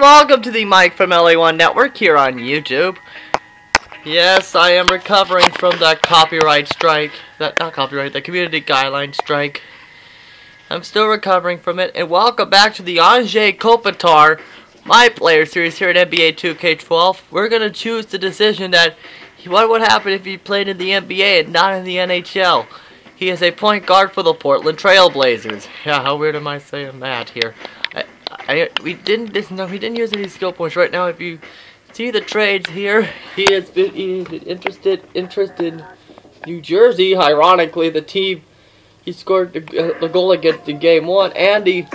welcome to the Mike from LA1 Network here on YouTube. Yes, I am recovering from that copyright strike. Not copyright, the community guideline strike. I'm still recovering from it, and welcome back to the Anze Kopitar My Player Series here at NBA 2K12. We're going to choose the decision that what would happen if he played in the NBA and not in the NHL. He is a point guard for the Portland Trail Blazers. Yeah, how weird am I saying that here? We didn't use any skill points right now. If you see the trades here, he is interested in New Jersey. Ironically, the team he scored the goal against in Game 1, and the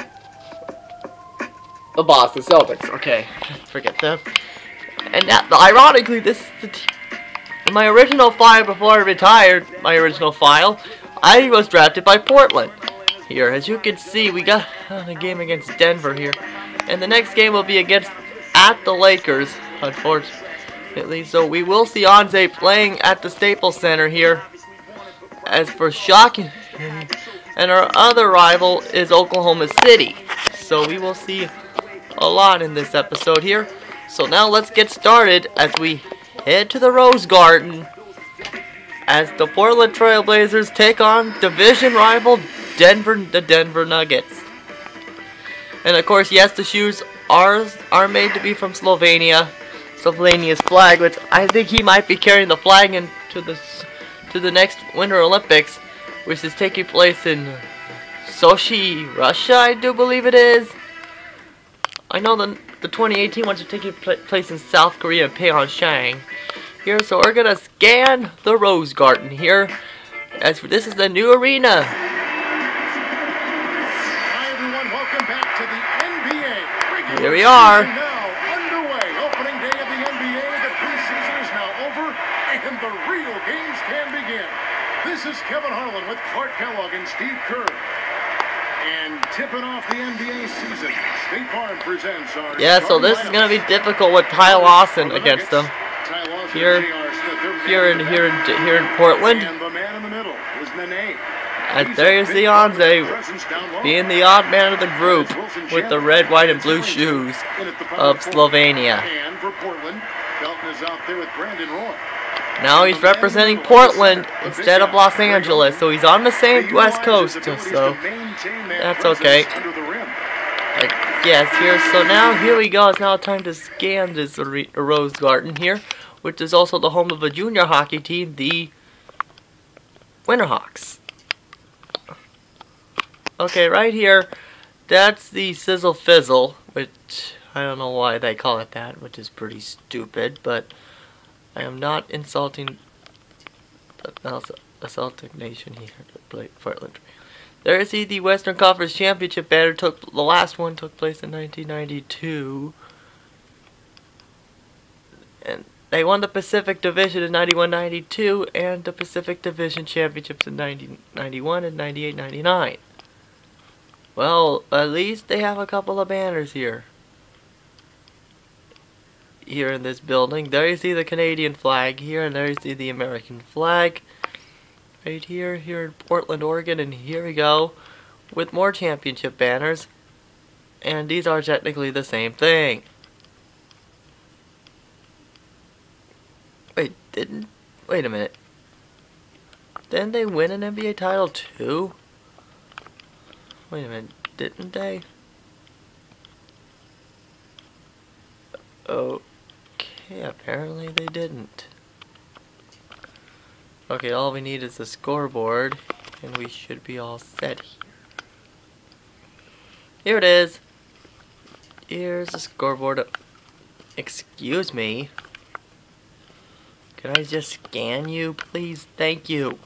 Boston Celtics. Okay, forget them. And that, ironically, this is the team. In my original file before I retired, I was drafted by Portland. Here, as you can see, we got a game against Denver here, and the next game will be at the Lakers, unfortunately. So we will see Anze playing at the Staples Center here. As for shocking, and our other rival is Oklahoma City. So we will see a lot in this episode here. So now let's get started as we head to the Rose Garden as the Portland Trail Blazers take on division rival the Denver Nuggets. And of course, yes, the shoes are made to be from Slovenia's flag, which I think he might be carrying the flag into the next Winter Olympics, which is taking place in Sochi, Russia, I do believe it is. I know the 2018 ones are taking place in South Korea and Pyeongchang. Here, so we're gonna scan the Rose Garden here, as this is the new arena. Here we are. Now underway. Opening day of the NBA. The preseason is now over, and the real games can begin. This is Kevin Harlan with Clark Kellogg and Steve Kerr. And tipping off the NBA season, State Farm presents our... Yeah, so this is going to be difficult with Ty Lawson against them. Here in Portland. And the man in the middle is Nene. And there's the Anze, being the odd man of the group with the red, white, and blue shoes of Slovenia. Now he's representing Portland instead of Los Angeles, so he's on the same West Coast, so that's okay. Yes, here, so now here we go. It's now time to scan this Rose Garden here, which is also the home of a junior hockey team, the Winterhawks. Okay, right here, that's the Sizzle Fizzle, which I don't know why they call it that, which is pretty stupid, but I am not insulting the Celtic Nation here to play Portland. There is the Western Conference Championship banner. The last one took place in 1992, and they won the Pacific Division in 91-92 and the Pacific Division Championships in 90-91 and 98-99. Well, at least they have a couple of banners here. Here in this building. There you see the Canadian flag here, and there you see the American flag. Right here in Portland, Oregon, and here we go with more championship banners. And these are technically the same thing. Wait a minute. Didn't they win an NBA title too? Wait a minute, didn't they? Okay, apparently they didn't. Okay, all we need is the scoreboard, and we should be all set here. Here it is. Here's the scoreboard. Excuse me. Can I just scan you, please? Thank you.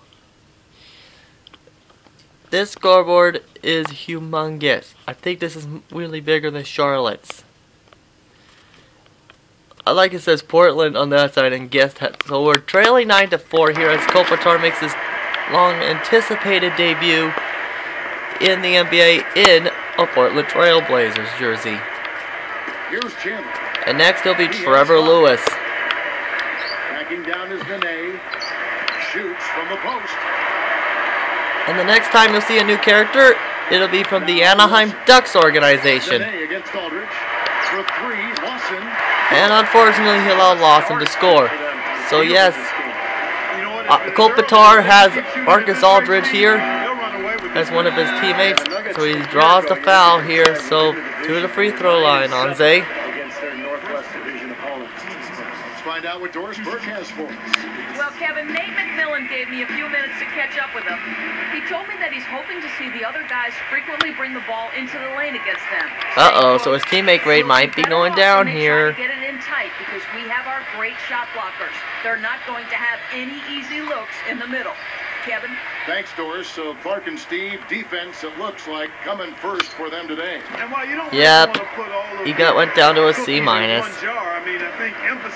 This scoreboard is humongous. I think this is really bigger than Charlotte's. I like it says Portland on that side and guest hat. So we're trailing 9-4 here as Kopitar makes his long anticipated debut in the NBA in a Portland Trail Blazers jersey. Here's Jim. And next will be Trevor Lewis. Backing down is Nene. Shoots from the post. And the next time you'll see a new character, it'll be from the Anaheim Ducks organization. Against Aldridge. For three, Lawson. And unfortunately, he allowed Lawson to score. So yes, Kopitar has Marcus Aldridge here as one of his teammates. So he draws the foul here. So to the free throw line, Anze. Find out what Doris Burke has for us. Well, Kevin, Nate McMillan gave me a few minutes to catch up with him. He told me that he's hoping to see the other guys frequently bring the ball into the lane against them. Uh-oh, so his teammate grade might be going down here. Get it in tight because we have our great shot blockers. They're not going to have any easy looks in the middle. Kevin? Thanks, Doris. So Clark and Steve, defense, it looks like, coming first for them today. Yep, he went down to a C-.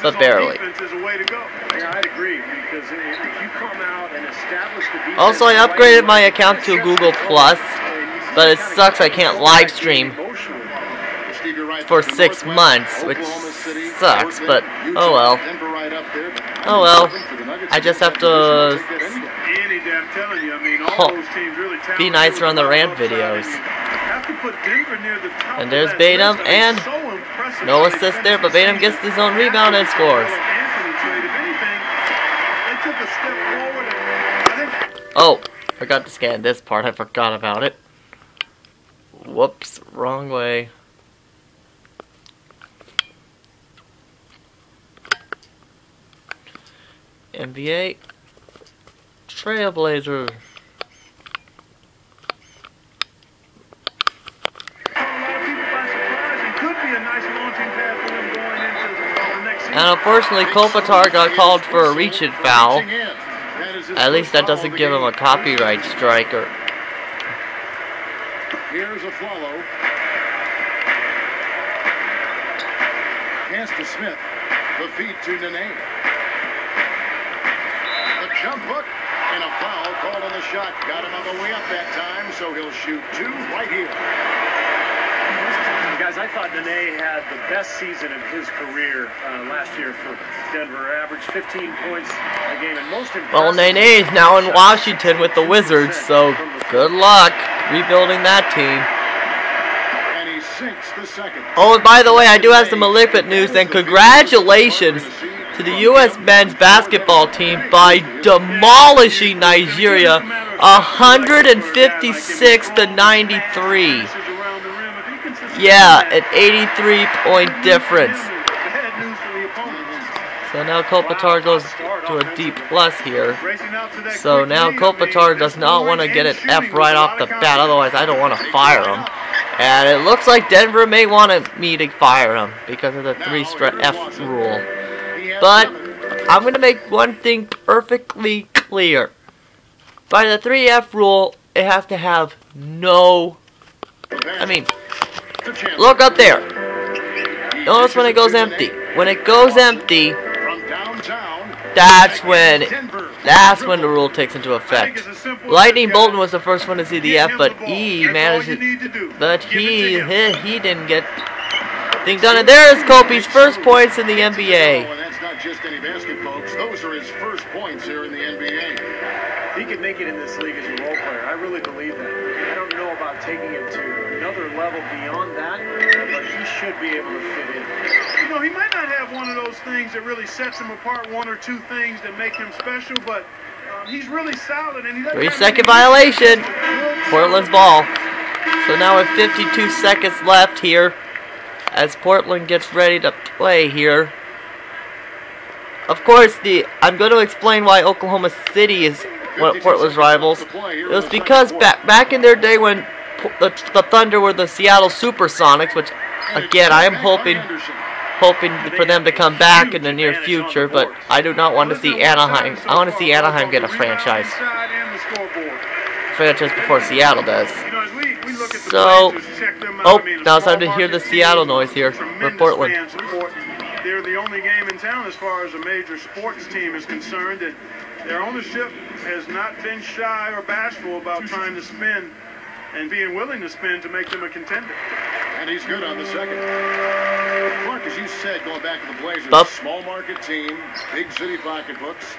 But barely. Yeah, I'd agree, because if you come out and establish the defense. Also, I upgraded my account to Google Plus, but it sucks I can't live stream for 6 months, which sucks, but oh well. Oh well. I just have to be nicer on the rant videos. And there's Batum, and no assist there, but Batum gets his own rebound and scores. Oh, forgot to scan this part. I forgot about it. Whoops, wrong way. NBA Trailblazer. And unfortunately, Kopitar got called for a reach-in foul. At least that doesn't give him a copyright strike. Here's a follow. Pass to Smith. The feed to Nene. A jump hook and a foul called on the shot. Got him on the way up that time, so he'll shoot two right here. Guys, I thought Nene had the best season of his career last year for Denver. Averaged 15 points a game, and most impressive. Well, Nene is now in Washington with the Wizards, so good luck rebuilding that team. And he sinks the second. Oh, and by the way, I do have some Olympic news, and congratulations to the U.S. men's basketball team by demolishing Nigeria 156-93. Yeah, an 83-point difference. So now Kopitar goes to a D+ here. So now Kopitar does not want to get an F right off the bat, otherwise I don't want to fire him. And it looks like Denver may want me to fire him because of the 3F rule. But I'm going to make one thing perfectly clear. By the 3F rule, it has to have no... look up there. Notice when it goes empty. When it goes empty, that's when the rule takes into effect. Lightning Bolton was the first one to see the F, but he managed it. But he didn't get things done. And there's Kopi's first points in the NBA. And that's not just any basket, folks. Those are his first points here in the NBA. He could make it in this league as a role player. I really believe that. I don't know about taking it to another level beyond that, but he should be able to fit in. You know, he might not have one of those things that really sets him apart, one or two things that make him special, but he's really solid. And he doesn't 3-second violation. Portland's ball. So now with 52 seconds left here, as Portland gets ready to play here. Of course, I'm going to explain why Oklahoma City is one of Portland's rivals. It was because back in their day when the Thunder were the Seattle Supersonics, which again I am hoping for them to come back in the near future, but I do not want to see Anaheim. I want to see Anaheim get a franchise before Seattle does. So, oh, now it's time to hear the Seattle noise here for Portland. They're the only game in town as far as a major sports team is concerned, and their ownership has not been shy or bashful about trying to spend and being willing to spend to make them a contender. And he's good on the second. Clark, as you said, going back to the Blazers, small market team, big city pocketbooks.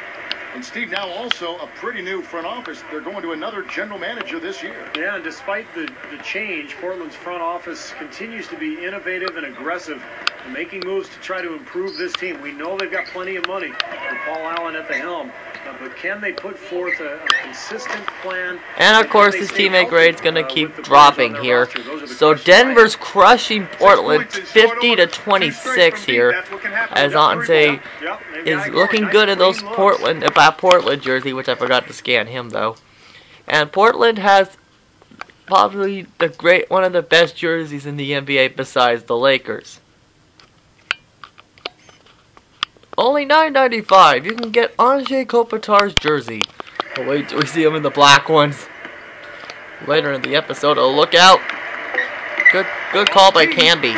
And Steve, now also a pretty new front office. They're going to another general manager this year. Yeah, and despite the change, Portland's front office continues to be innovative and aggressive, making moves to try to improve this team. We know they've got plenty of money with Paul Allen at the helm, but can they put forth a consistent plan? And of course, his teammate grade's gonna keep dropping here. So Denver's crushing Portland 50-26 here, as Anze is looking good in those Portland jersey, which I forgot to scan him though. And Portland has probably one of the best jerseys in the NBA besides the Lakers. Only $9.95. You can get Anze Kopitar's jersey. Oh, wait till we see him in the black ones later in the episode. Oh, look out! Good call by Camby.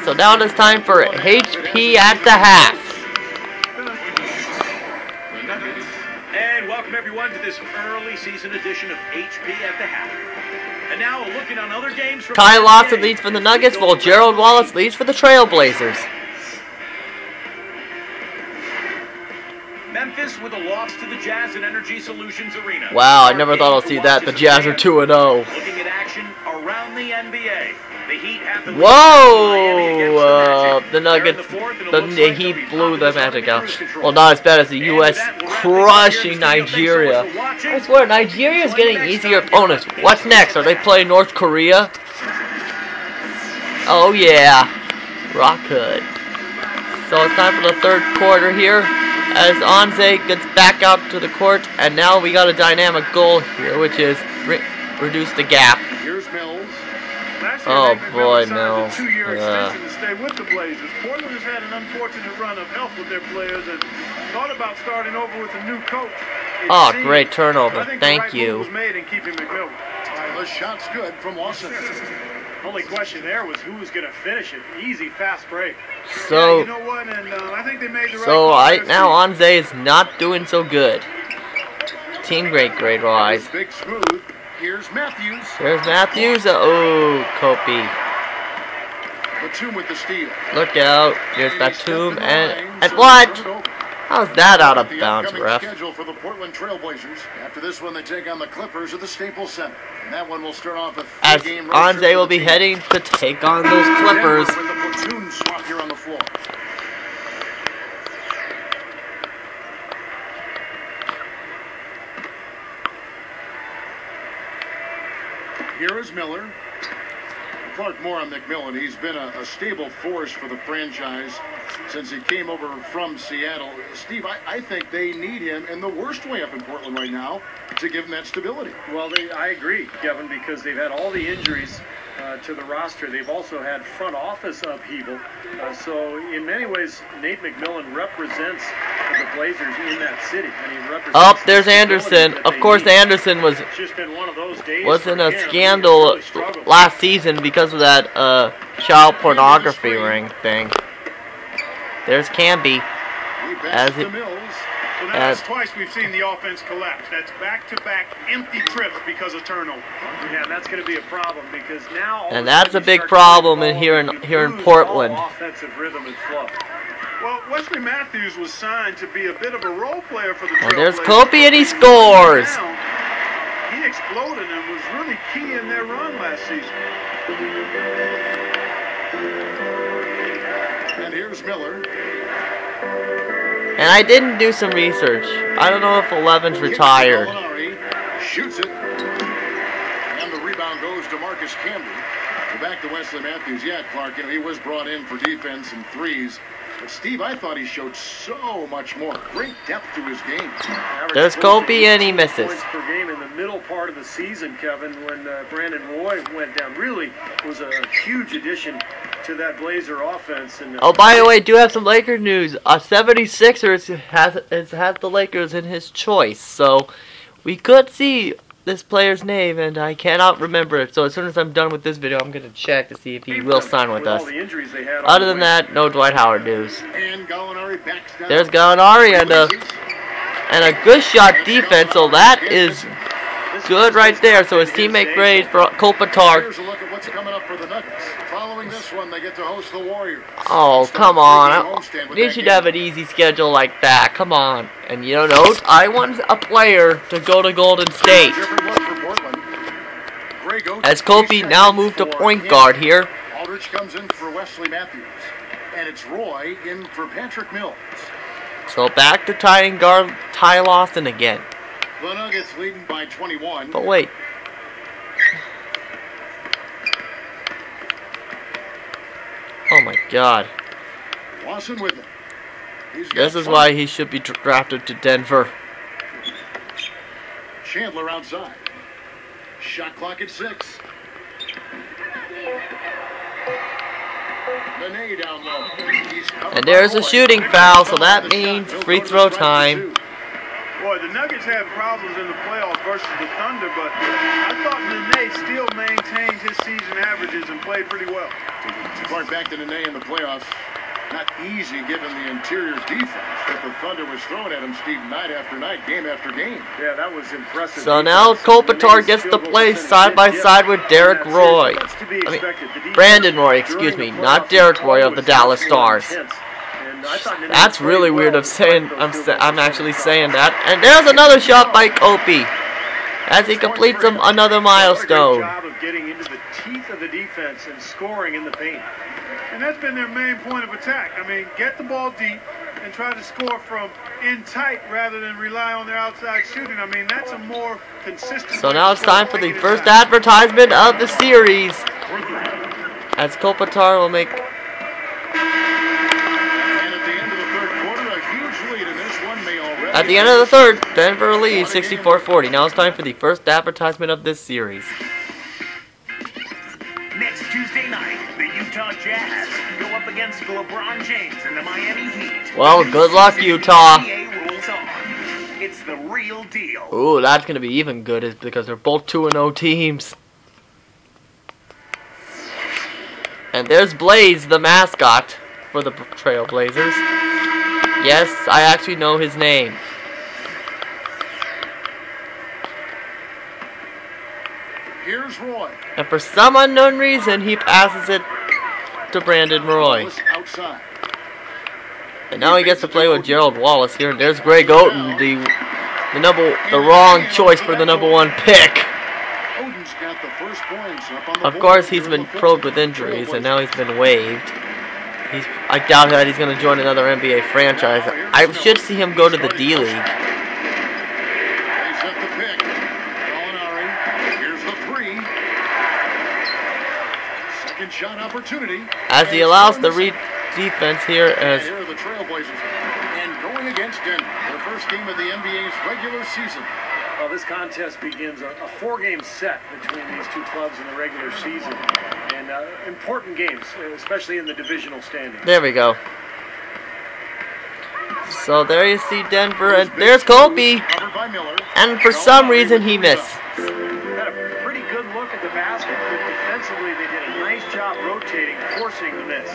So now it's time for HP at the half. And welcome everyone to this early season edition of HP at the half. And now looking on other games. Ty Lawson leads for the Nuggets, while Gerald Wallace leads for the Trailblazers. Memphis with a loss to the Jazz at Energy Solutions Arena. Wow, I never thought I'd see that. The Jazz are 2-0. Looking at action around the NBA. The Heat have the Whoa! The Nuggets, the Heat blew the Magic out. Well, not as bad as the U.S. crushing Nigeria. I swear, Nigeria's getting easier opponents. What's next? Are they playing North Korea? Oh yeah, Rock Hood. So it's time for the third quarter here, as Anze gets back out to the court, and now we got a dynamic goal here, which is reduce the gap. Here's Mills. Oh boy, Mills. A 2-year extension to stay with the Blazers. Portland has had an unfortunate run of health with their players and thought about starting over with a new coach. Oh, great turnover. Thank you. Was made in keeping McMillan. The shot's good from Lawson. Only question there was who was going to finish it. Easy, fast break. So, you know what? And I think they made the right so call right now Anze is not doing so good. Team grade-wise. Big smooth. Here's Matthews. There's Matthews. Oh, Kopi. Batum with the steal. Look out. There's Batum and what? How's that out of bounds, ref? Schedule for the Portland Trailblazers. After this one, they take on the Clippers at the Staples Center. And that one will start off a as three-game road Anze trip will be heading to take on those Clippers. With the platoon swap here on the floor. Here is Miller. Clark more on McMillan. He's been a stable force for the franchise since he came over from Seattle. Steve, I think they need him in the worst way up in Portland right now to give him that stability. Well, I agree, Kevin, because they've had all the injuries to the roster. They've also had front office upheaval. So in many ways, Nate McMillan represents the Blazers in that city. And he represents there's Anderson. Of course, Anderson was in a scandal last season because of that child pornography ring thing. There's Camby. So now that's twice we've seen the offense collapse. That's back-to-back empty trips because of turnover. Yeah, that's going to be a problem because now. And that's a big problem here in Portland. Offensive rhythm and flow. Well, Wesley Matthews was signed to be a bit of a role player for the And there's Trailblazers. Kopi and he scores. He exploded and was really key in their run last season. And here's Miller. And I didn't do some research. I don't know if 11's retired. Shoots it. And the rebound goes to Marcus Camby. Back to Wesley Matthews. Yeah, Clark, he was brought in for defense and threes. But Steve, I thought he showed so much more. Great depth to his game. There's Kopi and he misses. Points per game in the middle part of the season, Kevin, when Brandon Roy went down. Really was a huge addition to that Blazer offense. And oh, by the way, do have some Lakers news. 76ers has the Lakers in his choice, so we could see this player's name, and I cannot remember it. So as soon as I'm done with this video, I'm going to check to see if he will sign with us. Other than that, no Dwight Howard news. There's Gallinari and a good shot defense, so that is good right there. So his teammate grade for Kopitar this one, they get to host the Warriors. Oh, come on. They should have an easy schedule like that. Come on. And you know, I want a player to go to Golden State. As Kopi now moved to point guard here. Aldridge comes in for Wesley Matthews. And it's Roy in for Patrick Mills. So back to tying guard Ty Lawson again. The Nuggets leading by 21. But wait. Oh my God. Lawson with him. This is why he should be drafted to Denver. Chandler outside. Shot clock at 6. Nene down low. And there's a shooting foul, so that means free throw time. Boy, the Nuggets had problems in the playoffs versus the Thunder, but I thought Nene still maintained his season averages and played pretty well. Going back to Nene in the playoffs, not easy given the interior defense that the Thunder was throwing at him, Steve, night after night, game after game. Yeah, that was impressive. So now Kopitar gets to play side by side with Derek Roy. Brandon Roy, excuse me, not Derek Roy of the Dallas Stars. That's really weird of saying. I'm actually saying that. And there's another shot by Kopi as he completes another milestone. Job of getting into the teeth of the defense and scoring in the paint. And that's been their main point of attack. I mean, get the ball deep and try to score from in tight rather than rely on their outside shooting. I mean, that's a more consistent. So now it's time for the first advertisement of the series, as Kopitar will make. At the end of the third, Denver leads 64-40. Now it's time for the first advertisement of this series. Next Tuesday night, the Utah Jazz go up against LeBron James and the Miami Heat. Well, good luck, Utah. It's the real deal. Ooh, that's going to be even good because they're both 2-0 teams. And there's Blaze, the mascot for the Trailblazers. Yes, I actually know his name. Here's Roy. And for some unknown reason, he passes it to Brandon Roy. And now he gets to play with Gerald Wallace here. And there's Greg Oden, the wrong choice for the #1 pick. Of course, he's been probed with injuries, and now he's been waived. I doubt that he's going to join another NBA franchise. I should see him go to the D-League. Second shot opportunity. As he allows the defense here as here are the Trailblazers. And going against Denver, their first game of the NBA's regular season. Well, this contest begins a 4-game set between these two clubs in the regular season. And important games, especially in the divisional standings. There we go. So there you see Denver, and there's Kopi. And for some reason he missed. Had a pretty good look at the basket, but defensively they did a nice job rotating, forcing the miss.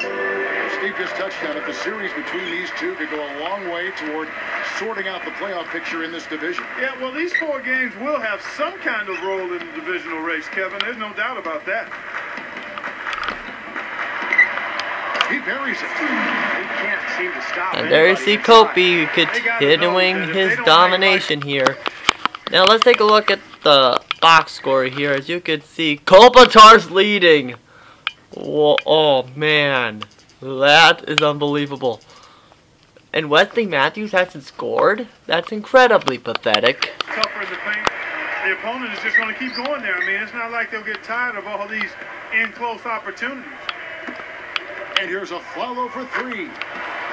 Steve just touched on it. The series between these two could go a long way toward sorting out the playoff picture in this division. Yeah, well, these 4 games will have some kind of role in the divisional race, Kevin. There's no doubt about that. He buries it. He can't seem to stop. And there you see Kopi continuing his domination here. Now let's take a look at the box score here. As you can see, Kopitar's leading. Whoa, oh man, that is unbelievable. And Wesley Matthews hasn't scored? That's incredibly pathetic. Tougher in the paint. The opponent is just going to keep going there. I mean, it's not like they'll get tired of all these in-close opportunities. And here's a follow for 3.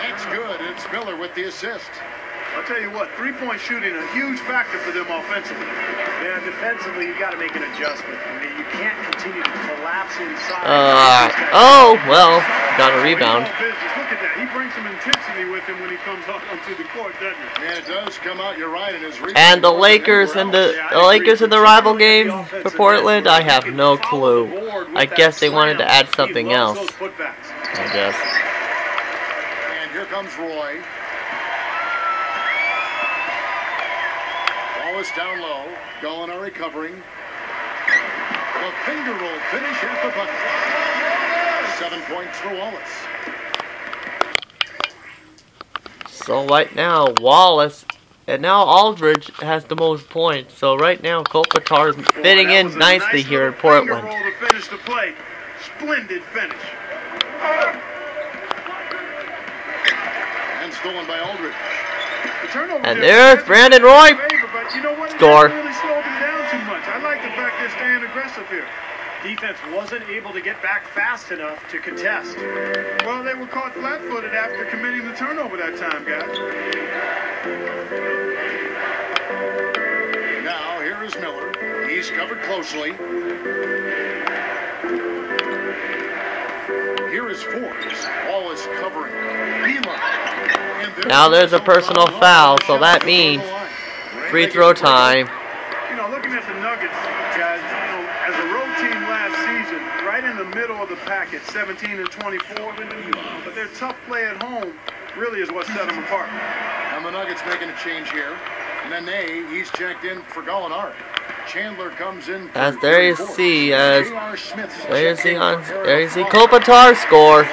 That's good. It's Miller with the assist. I'll tell you what, 3-point shooting a huge factor for them offensively. Yeah, defensively, you got to make an adjustment. I mean, you can't continue to collapse inside. Oh, well, got a rebound. Look at that. He brings some intensity with him when he comes out onto the court, doesn't he? Yeah, it does come out. You're right. And the Lakers and the rival game for Portland, I have no clue. I guess they wanted to add something else. I guess. And here comes Roy. Wallace down low. Gallinari covering. The finger roll finish at the bucket. 7 points for Wallace. So right now, Wallace and now Aldridge has the most points. So right now, Kopitar is fitting in nicely here in Portland. To finish the play. Splendid finish. And stolen by Aldridge. And there's Brandon Roy. Score. Really slowed them down too much. I like the fact they're staying aggressive here. Defense wasn't able to get back fast enough to contest. Well, they were caught flat-footed after committing the turnover that time, guys. Now, here is Miller. He's covered closely. Here is Forbes. Wallace covering. Now there's a personal foul, so that means free throw time. You know, looking at the Nuggets, guys, you know, as a road team last season, right in the middle of the packet, 17 and 24, but their tough play at home really is what set them apart. And the Nuggets making a change here. Nene, he's checked in for Gallinari. Chandler comes in. As there you see, there you see Kopitar score.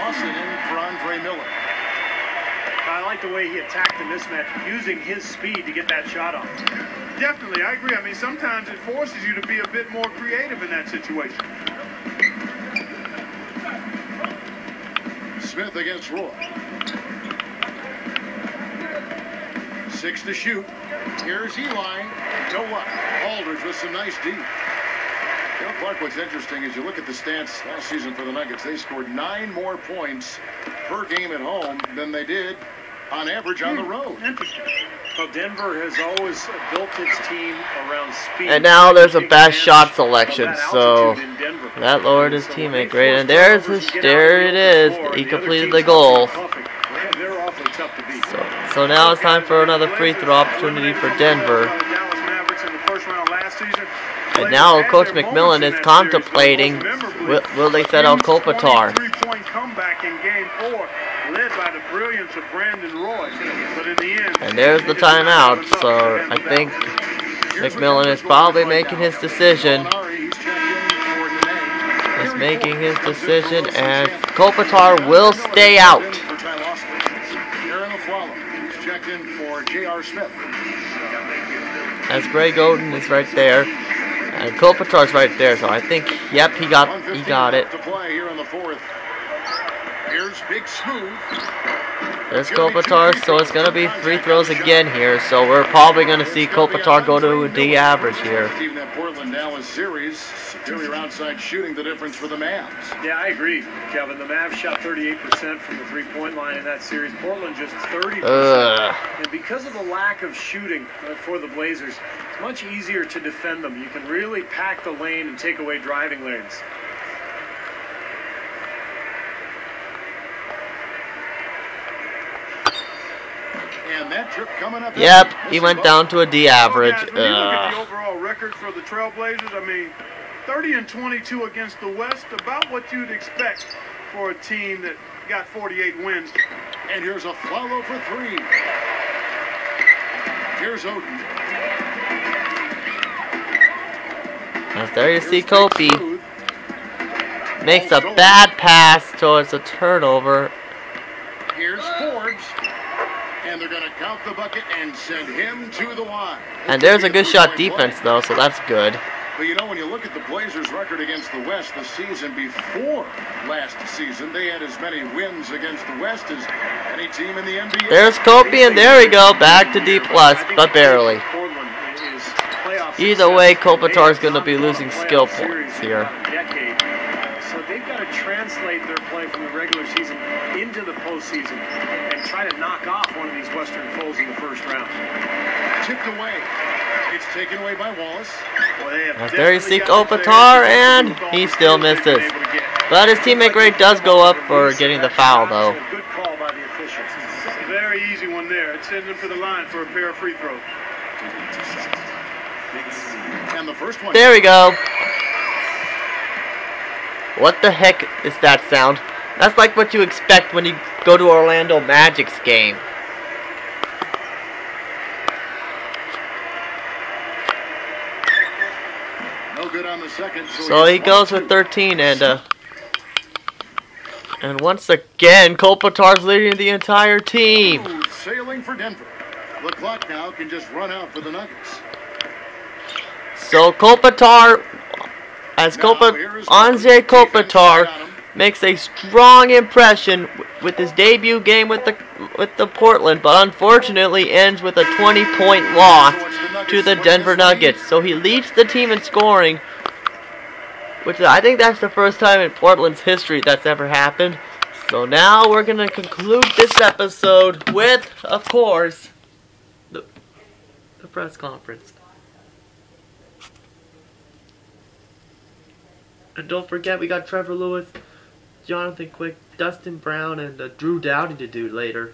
I like the way he attacked the mismatch, using his speed to get that shot off. Definitely, I agree. I mean, sometimes it forces you to be a bit more creative in that situation. Smith against Roy. 6 to shoot. Here's Eli. Know what? Aldridge with some nice D. You know, Clark, what's interesting is you look at the stats last season for the Nuggets. They scored 9 more points per game at home than they did on average on the road. Interesting. Well, Denver has always built its team around speed. And now there's a best shot selection, so that lowered his teammate great. And there it is. He completed the goal. So now it's time for another free throw opportunity for Denver. And now Coach McMillan is contemplating, will they set out Kopitar? And there's the timeout, so I think McMillan is probably making his decision. He's making his decision, and Kopitar will stay out. As Greg Oden is right there, and Kopitar's right there, so I think, yep, he got it. Here's Big Smooth. There's Kopitar, so it's going to be free throws again here, so we're probably going to see Kopitar go to a D average here. Even that Portland-Dallas series, superior outside shooting, the difference for the Mavs. Yeah, I agree, Kevin. The Mavs shot 38% from the three-point line in that series. Portland just 30%. And because of the lack of shooting for the Blazers, it's much easier to defend them. You can really pack the lane and take away driving lanes. And that trip coming up. Yep, he went down to a D average. When you look at the overall record for the Trailblazers, I mean, 30 and 22 against the West, about what you'd expect for a team that got 48 wins. And here's a follow for 3. Here's Oden. As there you see Kopi makes a bad pass towards a turnover. Here's Forbes. And they're going to count the bucket and send him to the line. And there's a good shot defense, though, so that's good. But you know, when you look at the Blazers' record against the West the season before last season, they had as many wins against the West as any team in the NBA. There's Kopi, and there we go, back to D+, but barely. Either way, Kopitar's going to be losing skill points here. So they've got to translate their play from the regular season into the postseason and try to knock off one of these Western foes in the first round. Tipped away. It's taken away by Wallace. As there you see Kopitar, and he still misses. But his teammate Gray does go up for getting the foul, though. Good call by the officials. Very easy one there. It sends him to the line for a pair of free throws. And the first one. There we go. What the heck is that sound? That's like what you expect when you go to Orlando Magic's game. No good on the second. So he goes with 13, and And once again, Kopitar's leading the entire team. Smooth sailing for Denver. The clock now can just run out for the Nuggets. So Kopitar, Anze Kopitar makes a strong impression with his debut game with the Portland, but unfortunately ends with a 20-point loss to the Denver Nuggets. So he leads the team in scoring, which I think that's the first time in Portland's history that's ever happened. So now we're going to conclude this episode with, of course, the press conference. And don't forget, we got Trevor Lewis, Jonathan Quick, Dustin Brown, and Drew Doughty to do later.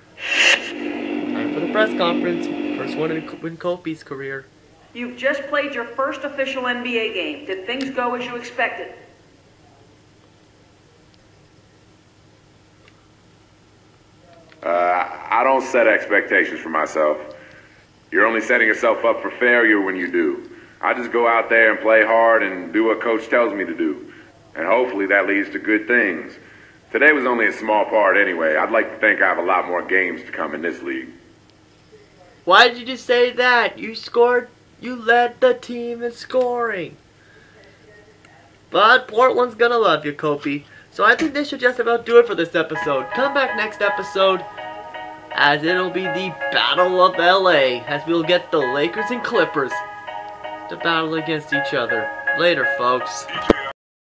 Time for the press conference. First one in Kopi's career. You've just played your first official NBA game. Did things go as you expected? I don't set expectations for myself. You're only setting yourself up for failure when you do. I just go out there and play hard and do what Coach tells me to do. And hopefully that leads to good things. Today was only a small part anyway. I'd like to think I have a lot more games to come in this league. Why did you say that? You led the team in scoring. But Portland's gonna love you, Kopi. So I think this should just about do it for this episode. Come back next episode, as it'll be the Battle of LA, as we'll get the Lakers and Clippers to battle against each other. Later, folks.